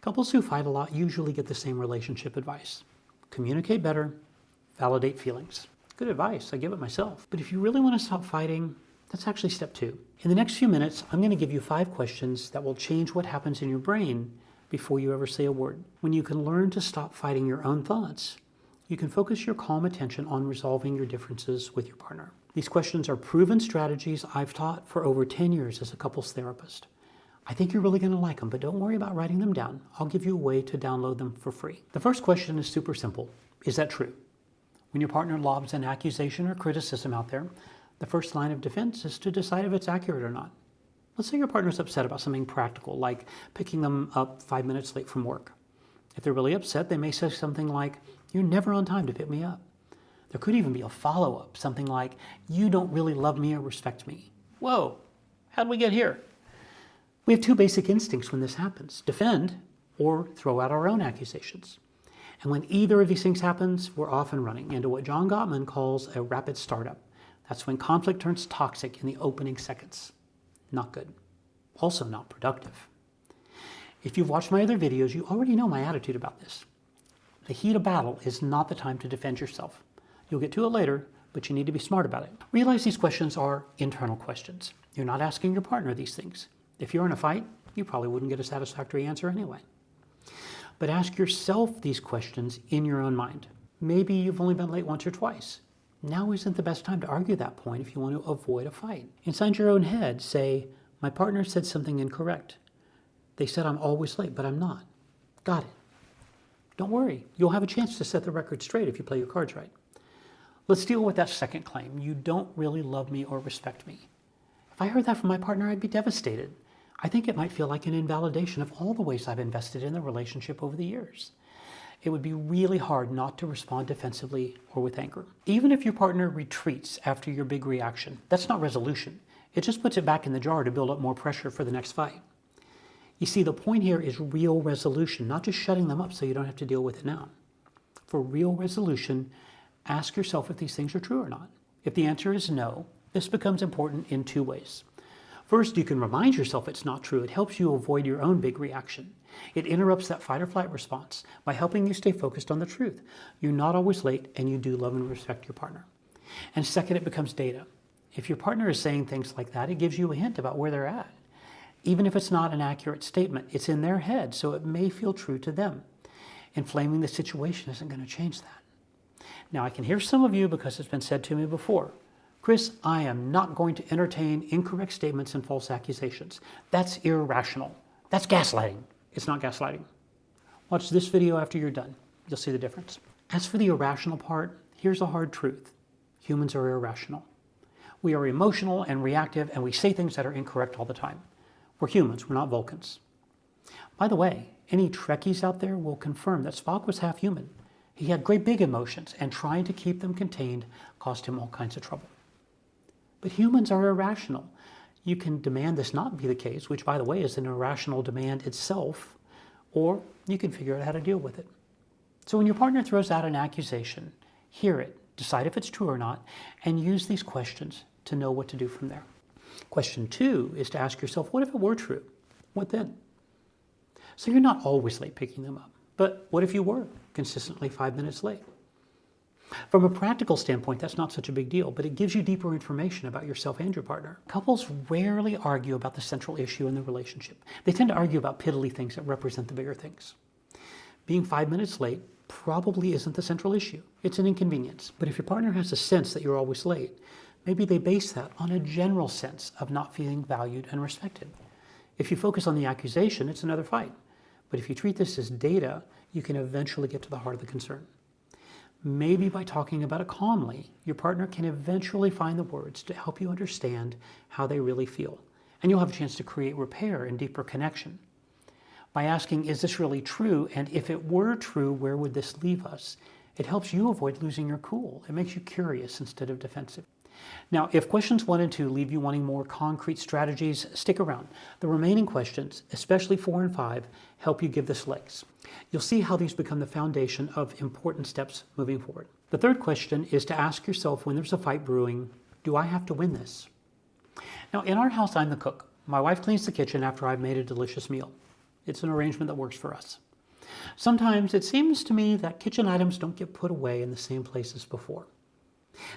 Couples who fight a lot usually get the same relationship advice. Communicate better, validate feelings. Good advice, I give it myself. But if you really want to stop fighting, that's actually step 2. In the next few minutes, I'm going to give you 5 questions that will change what happens in your brain before you ever say a word. When you can learn to stop fighting your own thoughts, you can focus your calm attention on resolving your differences with your partner. These questions are proven strategies I've taught for over 10 years as a couples therapist. I think you're really going to like them, but don't worry about writing them down. I'll give you a way to download them for free. The first question is super simple. Is that true? When your partner lobs an accusation or criticism out there, the first line of defense is to decide if it's accurate or not. Let's say your partner's upset about something practical, like picking them up 5 minutes late from work. If they're really upset, they may say something like, "You're never on time to pick me up." There could even be a follow-up, something like, "You don't really love me or respect me." Whoa, how'd we get here? We have 2 basic instincts when this happens: defend or throw out our own accusations. And when either of these things happens, we're off and running into what John Gottman calls a rapid startup. That's when conflict turns toxic in the opening seconds. Not good. Also not productive. If you've watched my other videos, you already know my attitude about this. The heat of battle is not the time to defend yourself. You'll get to it later, but you need to be smart about it. Realize these questions are internal questions. You're not asking your partner these things. If you're in a fight, you probably wouldn't get a satisfactory answer anyway. But ask yourself these questions in your own mind. Maybe you've only been late once or twice. Now isn't the best time to argue that point if you want to avoid a fight. Inside your own head, say, "My partner said something incorrect. They said I'm always late, but I'm not. Got it." Don't worry, you'll have a chance to set the record straight if you play your cards right. Let's deal with that second claim. "You don't really love me or respect me." If I heard that from my partner, I'd be devastated. I think it might feel like an invalidation of all the ways I've invested in the relationship over the years. It would be really hard not to respond defensively or with anger. Even if your partner retreats after your big reaction, that's not resolution. It just puts it back in the jar to build up more pressure for the next fight. You see, the point here is real resolution, not just shutting them up so you don't have to deal with it now. For real resolution, ask yourself if these things are true or not. If the answer is no, this becomes important in 2 ways. First, you can remind yourself it's not true. It helps you avoid your own big reaction. It interrupts that fight or flight response by helping you stay focused on the truth. You're not always late, and you do love and respect your partner. And second, it becomes data. If your partner is saying things like that, it gives you a hint about where they're at. Even if it's not an accurate statement, it's in their head, so it may feel true to them. Inflaming the situation isn't going to change that. Now, I can hear some of you, because it's been said to me before, "Chris, I am not going to entertain incorrect statements and false accusations. That's irrational. That's gaslighting." It's not gaslighting. Watch this video after you're done. You'll see the difference. As for the irrational part, here's a hard truth. Humans are irrational. We are emotional and reactive, and we say things that are incorrect all the time. We're humans, we're not Vulcans. By the way, any Trekkies out there will confirm that Spock was half human. He had great big emotions, and trying to keep them contained cost him all kinds of trouble. But humans are irrational. You can demand this not be the case, which, by the way, is an irrational demand itself, or you can figure out how to deal with it. So when your partner throws out an accusation, hear it, decide if it's true or not, and use these questions to know what to do from there. Question 2 is to ask yourself, what if it were true? What then? So you're not always late picking them up, but what if you were consistently 5 minutes late? From a practical standpoint, that's not such a big deal, but it gives you deeper information about yourself and your partner. Couples rarely argue about the central issue in the relationship. They tend to argue about piddly things that represent the bigger things. Being 5 minutes late probably isn't the central issue. It's an inconvenience. But if your partner has a sense that you're always late, maybe they base that on a general sense of not feeling valued and respected. If you focus on the accusation, it's another fight. But if you treat this as data, you can eventually get to the heart of the concern. Maybe by talking about it calmly, your partner can eventually find the words to help you understand how they really feel. And you'll have a chance to create repair and deeper connection. By asking, is this really true? And if it were true, where would this leave us? It helps you avoid losing your cool. It makes you curious instead of defensive. Now, if questions 1 and 2 leave you wanting more concrete strategies, stick around. The remaining questions, especially 4 and 5, help you give this legs. You'll see how these become the foundation of important steps moving forward. The third question is to ask yourself when there's a fight brewing, do I have to win this? Now, in our house, I'm the cook. My wife cleans the kitchen after I've made a delicious meal. It's an arrangement that works for us. Sometimes it seems to me that kitchen items don't get put away in the same place as before.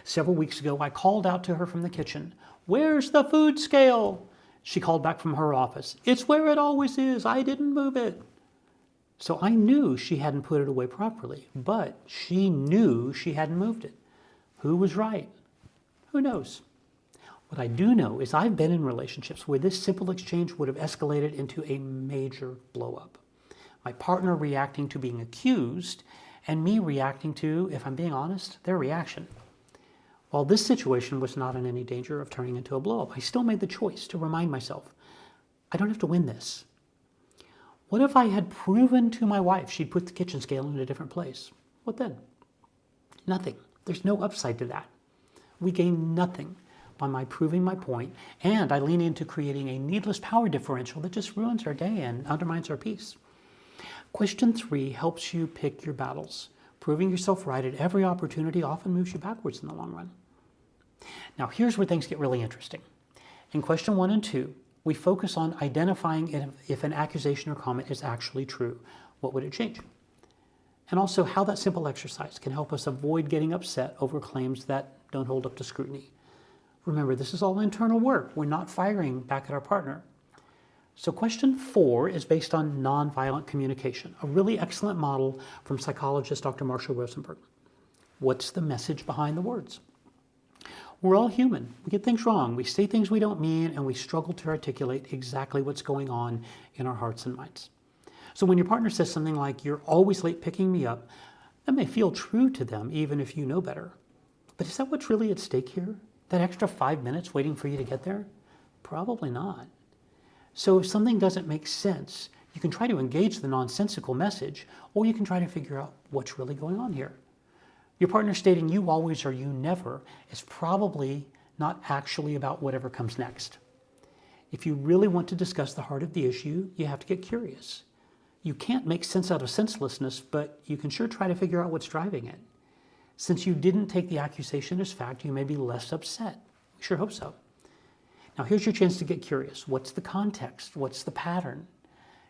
Several weeks ago, I called out to her from the kitchen, "Where's the food scale?" She called back from her office, "It's where it always is. I didn't move it." So I knew she hadn't put it away properly, but she knew she hadn't moved it. Who was right? Who knows? What I do know is I've been in relationships where this simple exchange would have escalated into a major blow-up. My partner reacting to being accused, and me reacting to, if I'm being honest, their reaction. While this situation was not in any danger of turning into a blow-up, I still made the choice to remind myself, I don't have to win this. What if I had proven to my wife she'd put the kitchen scale in a different place? What then? Nothing. There's no upside to that. We gain nothing by my proving my point, and I lean into creating a needless power differential that just ruins our day and undermines our peace. Question 3 helps you pick your battles. Proving yourself right at every opportunity often moves you backwards in the long run. Now here's where things get really interesting. In question 1 and 2, we focus on identifying if an accusation or comment is actually true. What would it change? And also how that simple exercise can help us avoid getting upset over claims that don't hold up to scrutiny. Remember, this is all internal work. We're not firing back at our partner. So question 4 is based on nonviolent communication, a really excellent model from psychologist Dr. Marshall Rosenberg. What's the message behind the words? We're all human. We get things wrong. We say things we don't mean, and we struggle to articulate exactly what's going on in our hearts and minds. So when your partner says something like, "You're always late picking me up," that may feel true to them, even if you know better. But is that what's really at stake here? That extra 5 minutes waiting for you to get there? Probably not. So if something doesn't make sense, you can try to engage the nonsensical message, or you can try to figure out what's really going on here. Your partner stating "you always" or "you never" is probably not actually about whatever comes next. If you really want to discuss the heart of the issue, you have to get curious. You can't make sense out of senselessness, but you can sure try to figure out what's driving it. Since you didn't take the accusation as fact, you may be less upset. We sure hope so. Now here's your chance to get curious. What's the context? What's the pattern?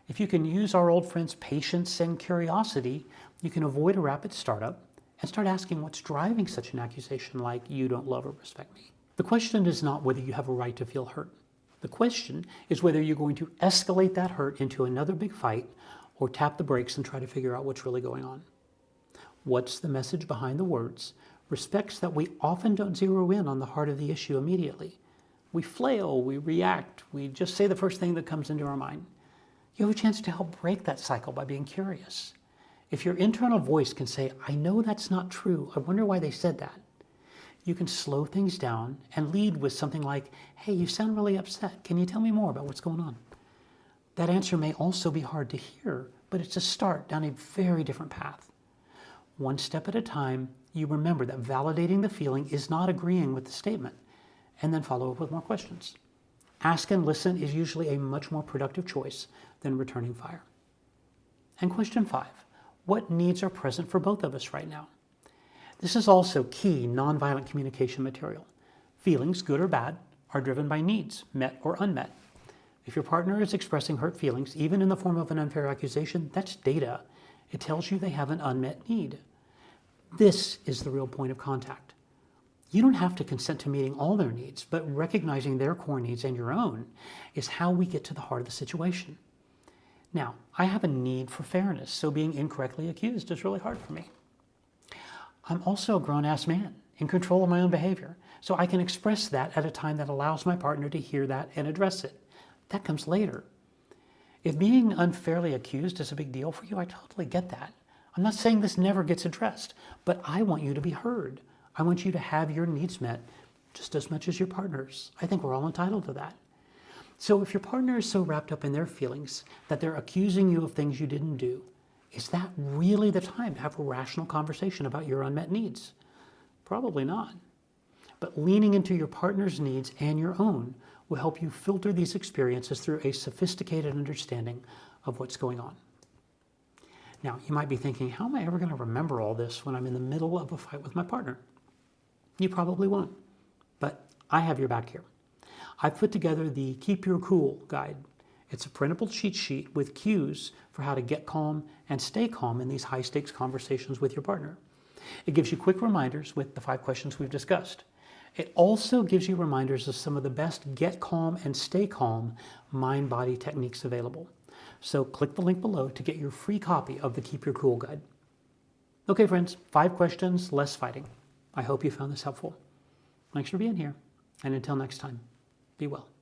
If you can use our old friends' patience and curiosity, you can avoid a rapid startup and start asking what's driving such an accusation like "you don't love or respect me." The question is not whether you have a right to feel hurt. The question is whether you're going to escalate that hurt into another big fight or tap the brakes and try to figure out what's really going on. What's the message behind the words respects that we often don't zero in on the heart of the issue immediately. We flail, we react, we just say the first thing that comes into our mind. You have a chance to help break that cycle by being curious. If your internal voice can say, "I know that's not true, I wonder why they said that," you can slow things down and lead with something like, "Hey, you sound really upset. Can you tell me more about what's going on?" That answer may also be hard to hear, but it's a start down a very different path. One step at a time, you remember that validating the feeling is not agreeing with the statement, and then follow up with more questions. Ask and listen is usually a much more productive choice than returning fire. And question 5, what needs are present for both of us right now? This is also key nonviolent communication material. Feelings, good or bad, are driven by needs, met or unmet. If your partner is expressing hurt feelings, even in the form of an unfair accusation, that's data. It tells you they have an unmet need. This is the real point of contact. You don't have to consent to meeting all their needs, but recognizing their core needs and your own is how we get to the heart of the situation. Now, I have a need for fairness, so being incorrectly accused is really hard for me. I'm also a grown-ass man in control of my own behavior, so I can express that at a time that allows my partner to hear that and address it. That comes later. If being unfairly accused is a big deal for you, I totally get that. I'm not saying this never gets addressed, but I want you to be heard. I want you to have your needs met just as much as your partner's. I think we're all entitled to that. So if your partner is so wrapped up in their feelings that they're accusing you of things you didn't do, is that really the time to have a rational conversation about your unmet needs? Probably not. But leaning into your partner's needs and your own will help you filter these experiences through a sophisticated understanding of what's going on. Now, you might be thinking, how am I ever going to remember all this when I'm in the middle of a fight with my partner? You probably won't, but I have your back here. I've put together the Keep Your Cool guide. It's a printable cheat sheet with cues for how to get calm and stay calm in these high-stakes conversations with your partner. It gives you quick reminders with the 5 questions we've discussed. It also gives you reminders of some of the best get calm and stay calm mind-body techniques available. So click the link below to get your free copy of the Keep Your Cool Guide. Okay, friends, 5 questions, less fighting. I hope you found this helpful. Thanks for being here, and until next time, be well.